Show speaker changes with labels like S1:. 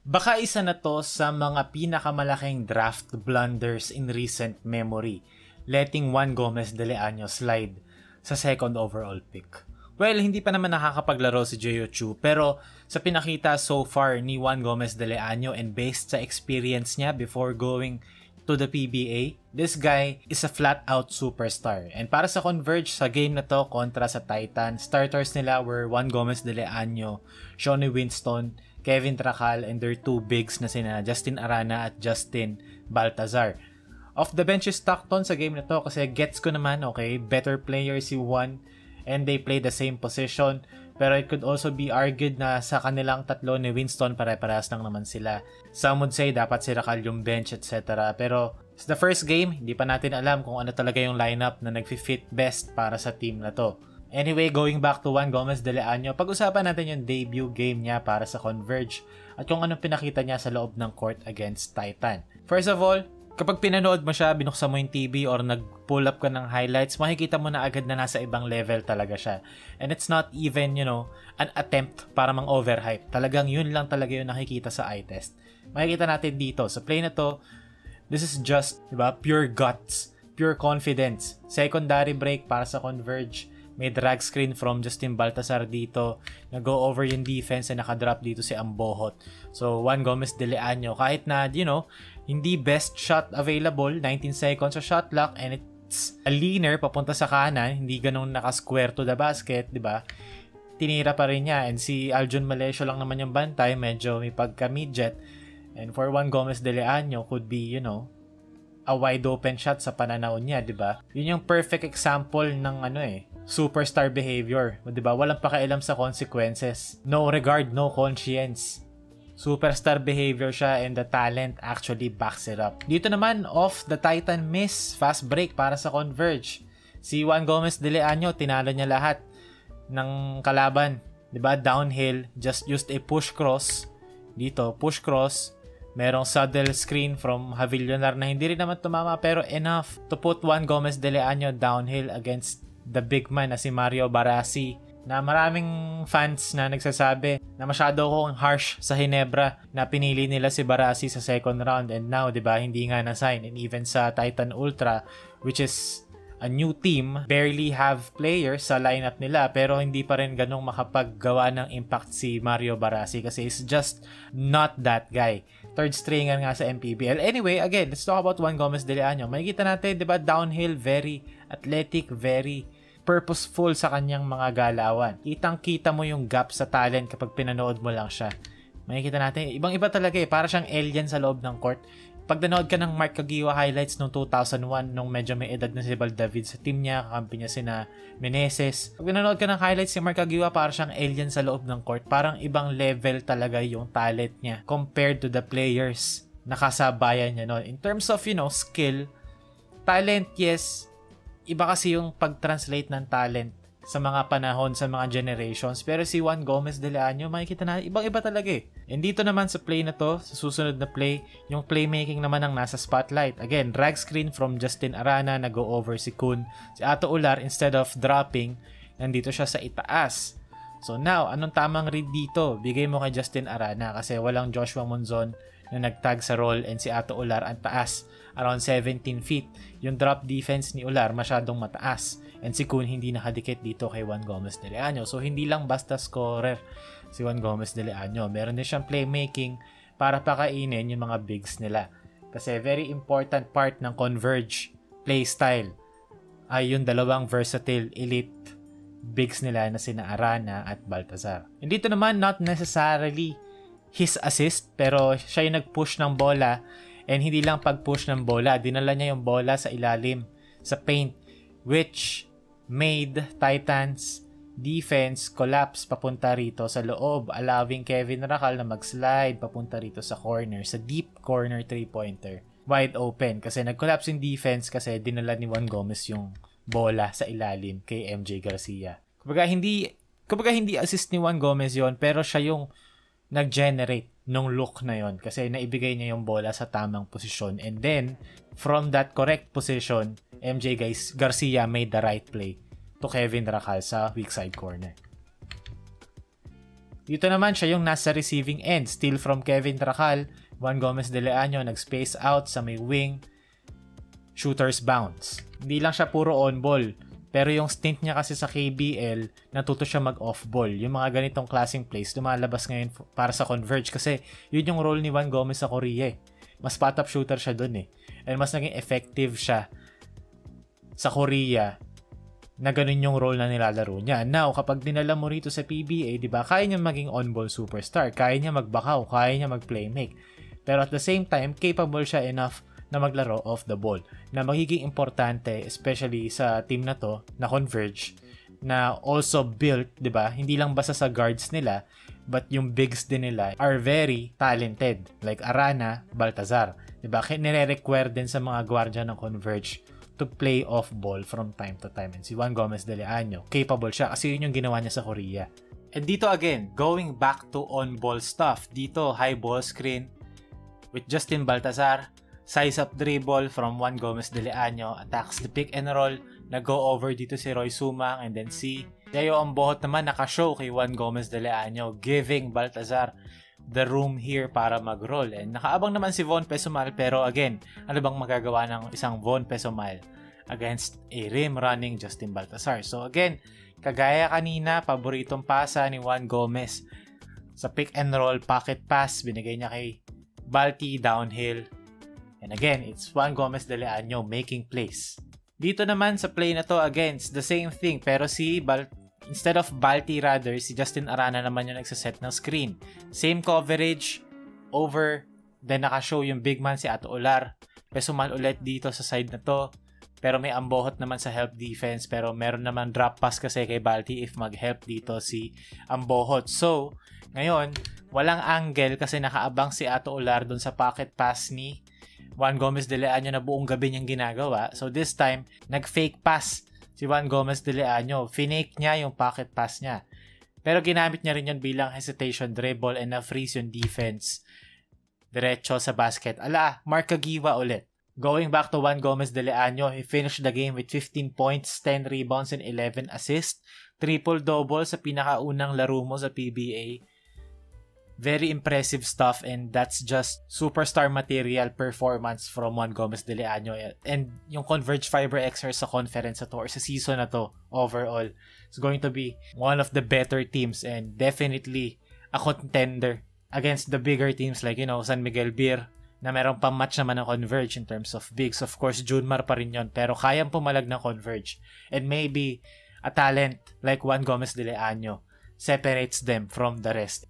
S1: Baka isa na to sa mga pinakamalaking draft blunders in recent memory, letting Juan Gomez de Leaño slide sa second overall pick. Well, hindi pa naman nakakapaglaro si Jeyo Chu, pero sa pinakita so far ni Juan Gomez de Leaño and based sa experience niya before going to the PBA, this guy is a flat-out superstar. And para sa Converge, sa game na to kontra sa Titan, starters nila were Juan Gomez de Leaño, Shawnee Winston, Kevin Tracal, and their two bigs na sina Justin Arana at Justin Baltazar. Off the bench is Stockton sa game na to kasi gets ko naman, okay, better player si Juan and they play the same position. Pero it could also be argued na sa kanilang tatlo ni Winston pare-parehas lang naman sila. Some would say dapat si Racal yung bench, etc. Pero it's the first game, hindi pa natin alam kung ano talaga yung lineup na nag-fit best para sa team na to. Anyway, going back to Juan Gomez de Leaño, pag-usapan natin yung debut game niya para sa Converge at kung anong pinakita niya sa loob ng court against Titan. First of all, kapag pinanood mo siya, binuksan mo yung TV or nag-pull up ka ng highlights, makikita mo na agad na nasa ibang level talaga siya. And it's not even, an attempt para mang-overhype. Talagang yun lang talaga yung nakikita sa eye test. Makikita natin dito, sa play na to, this is just, pure guts, pure confidence. Secondary break para sa Converge. May drag screen from Justin Baltazar dito. Nag-go over yung defense and nakadrop dito si Ambohot. So, Juan Gomez de Leaño, kahit na, hindi best shot available, 19 seconds sa shot clock, and it's a leaner papunta sa kanan, hindi ganun naka-square to the basket, tinira pa rin niya. And si Aljon Malesio lang naman yung bantay, medyo may pagka-midget. And for Juan Gomez de Leaño, could be, a wide open shot sa pananaw niya, Yun yung perfect example ng superstar behavior, Walang pakialam sa consequences. No regard, no conscience. Superstar behavior siya and the talent actually backs it up. Dito naman, off the Titan miss, fast break para sa Converge. Si Juan Gomez de Leaño, tinalo niya lahat ng kalaban. Downhill, just used a push cross. Dito, push cross. Merong subtle screen from Javillonar na hindi rin naman tumama pero enough to put Juan Gomez de Leaño downhill against the big man na si Mario Barassi, na maraming fans na nagsasabi na masyado akong harsh sa Ginebra na pinili nila si Barassi sa second round and now, hindi nga na-sign. And even sa Titan Ultra, which is a new team, barely have players sa lineup nila pero hindi pa rin ganong makapaggawa ng impact si Mario Barassi kasi he's just not that guy. Third stringer nga sa MPBL. Anyway, again, let's talk about Juan Gomez de Leaño. Makikita natin, downhill, very athletic, very purposeful sa kanyang mga galawan. Kitang-kita mo yung gap sa talent kapag pinanood mo lang siya. Makikita natin, ibang-iba talaga para siyang alien sa loob ng court. Pag nanood ka ng Mark Caguioa highlights noong 2001, nung medyo may edad na si Baldavid sa team niya, kakampi niya sina Meneses. Pag nanood ka ng highlights si Mark Caguioa, para siyang alien sa loob ng court. Parang ibang level talaga yung talent niya compared to the players na kasabayan niya noon. In terms of, skill, talent, yes. Iba kasi yung pag-translate ng talent sa mga panahon, sa mga generations. Pero si Juan Gomez de Leaño, makikita na ibang-iba talaga And dito naman sa play na to, sa susunod na play, yung playmaking naman ang nasa spotlight. Again, drag screen from Justin Arana, nag-go over si Kun. Si Ato Ular, instead of dropping, nandito siya sa itaas. So now, anong tamang read dito? Bigay mo kay Justin Arana kasi walang Joshua Monzon na nagtag sa roll and si Ato Ular ang taas, around 17 feet. Yung drop defense ni Ular masyadong mataas. And si Kun hindi nakadikit dito kay Juan Gomez de Leaño. So, hindi lang basta scorer si Juan Gomez de Leaño. Meron din siyang playmaking para pakainin yung mga bigs nila. Kasi very important part ng Converge playstyle ay yung dalawang versatile elite bigs nila na sina Arana at Baltazar. And dito naman, not necessarily his assist, pero siya yung nag-push ng bola. And hindi lang pag-push ng bola, dinala niya yung bola sa ilalim, sa paint, which made Titans defense collapse papunta rito sa loob, allowing Kevin Racal na mag-slide papunta rito sa corner, sa deep corner 3-pointer. Wide open kasi nag-collapse yung defense kasi dinala ni Juan Gomez yung bola sa ilalim kay MJ Garcia. Kumbaga hindi assist ni Juan Gomez yon, pero siya yung nag-generate nung look na yon kasi naibigay niya yung bola sa tamang posisyon. And then, from that correct position, MJ Garcia made the right play to Kevin Racal sa weak side corner. Dito naman siya yung nasa receiving end. Steal from Kevin Tracal. Juan Gomez de Leaño nag-space out sa may wing. Shooter's bounce. Hindi lang siya puro on-ball. Pero yung stint niya kasi sa KBL, natuto siya mag-off-ball. Yung mga ganitong klaseng plays, lumalabas ngayon para sa Converge kasi yun yung role ni Juan Gomez sa Korea eh. Mas spot-up shooter siya dun eh. And mas naging effective siya sa Korea na ganun yung role na nilalaro niya. Now, kapag dinala mo rito sa PBA, di ba, kaya niya maging on-ball superstar. Kaya niya magbakaw, kaya niya mag-playmake. Pero at the same time, capable siya enough na maglaro off the ball. Na magiging importante, especially sa team na to, na Converge, na also built, di ba, hindi lang basta sa guards nila, but yung bigs din nila are very talented. Like Arana, Baltazar. Di ba, nire-require din sa mga guardia ng Converge to play off ball from time to time. And si Juan Gomez de Leaño, capable siya kasi yun yung ginawa niya sa Korea. And dito again, going back to on-ball stuff, dito high ball screen with Justin Baltazar, size up dribble from Juan Gomez de Leaño, attacks the pick and roll, nag-go over dito si Roy Sumang, and then si Yayo Ambohot naman naka-show kay Juan Gomez de Leaño, giving Baltazar the room here para mag-roll. And nakaabang naman si Von Pesumal, pero again, ano bang magagawa ng isang Von Pesumal against a rim running Justin Baltazar? So again, kagaya kanina, paboritong pasa ni Juan Gomez sa pick and roll pocket pass, binigay niya kay Balti downhill. And again, it's Juan Gomez de Leaño making plays. Dito naman sa play na to, again, it's the same thing, pero instead of Balti rather, si Justin Arana naman yung nagsaset ng screen. Same coverage, over, then nakashow yung big man si Ato Olar. Pesumal ulit dito sa side na to. Pero may Ambohot naman sa help defense, pero meron naman drop pass kasi kay Balti if mag-help dito si Ambohot. So, ngayon, walang angle kasi nakaabang si Ato Olar dun sa pocket pass ni Juan Gomez de Leaño na buong gabi niyang ginagawa. So this time, nag-fake pass si Juan Gomez de Leaño. Finake niya yung pocket pass niya. Pero ginamit niya rin yun bilang hesitation dribble and na-freeze yung defense diretso sa basket. Ala, Mark Kagiwa ulit. Going back to Juan Gomez de Leaño, he finished the game with 15 points, 10 rebounds, and 11 assists. Triple-double sa pinakaunang laro mo sa PBA. Very impressive stuff, and that's just superstar material performance from Juan Gomez de Leaño. And yung Converge Fiber Xers sa conference na to or sa season na to overall is going to be one of the better teams and definitely a contender against the bigger teams like, San Miguel Beer na meron pa match naman ng Converge in terms of bigs. Of course, Junmar pa rin yun, pero kayang pumalag ng Converge. And maybe a talent like Juan Gomez de Leaño separates them from the rest.